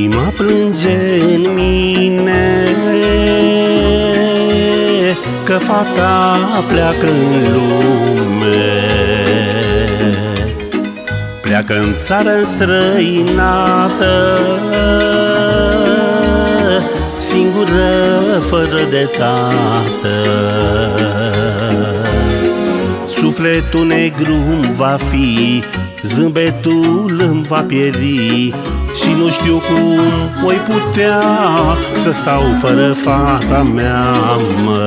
Inima plânge în mine că fata pleacă în lume, pleacă în țară înstrăinată, singură, fără de tată. Sufletul negru va fi, zâmbetul îmi va pieri, și nu știu cum voi putea să stau fără fata mea, măi.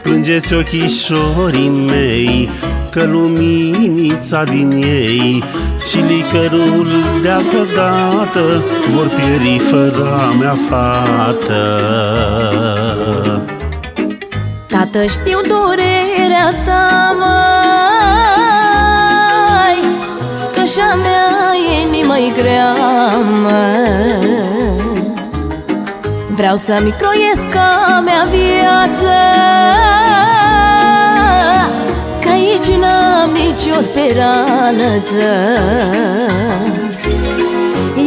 Plângeți ochișorii mei, că luminița din ei și licărul de-altă dată vor pieri fără a mea fată. Tată, știu durerea ta, măi, că și-a mea inima-i grea, măi. Vreau să-mi croiesc a mea viață, că aici n-am nicio speranță.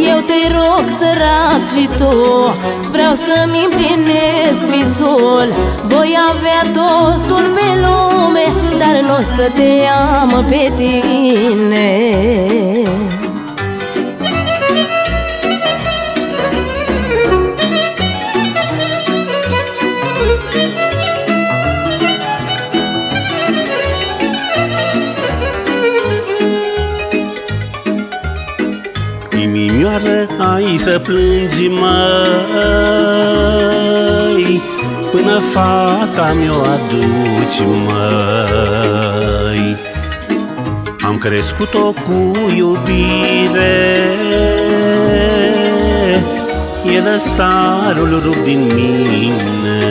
Eu te rog să rabzi și tu, vreau să-mi împlinesc visul. Voi avea totul pe lume, dar n-o să te am pe tine. Inimioară, ai să plângi, măi, până fata mi-o aduci, măi. Am crescut-o cu iubire, e lăstarul rup din mine,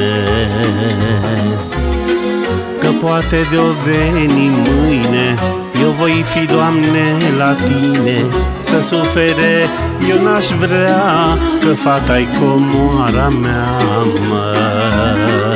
că poate de-o veni mâine, eu voi fi, Doamne, la Tine. Să sufere eu n-aș vrea, că fata-i comoara mea, măi.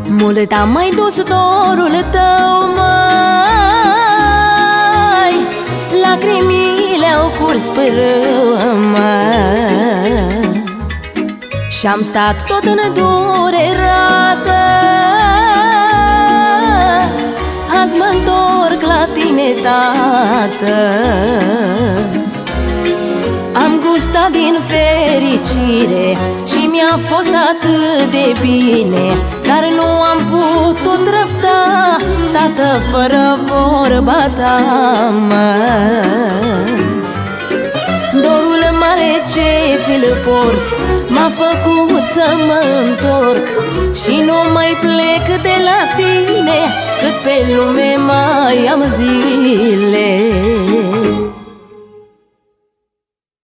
Mult am mai dus dorul tău, măi, lacrimile au curs pe râu, măi, și-am stat tot îndurerată. Azi mă-ntorc la tine, tată. Am gustat din fericire și mi-a fost atât de bine, dar nu am putut răbda, tată, fără vorba ta, măi. Dorul mare ce ți-l port m-a făcut să mă întorc și nu mai plec de la tine, cât pe lume mai am zile.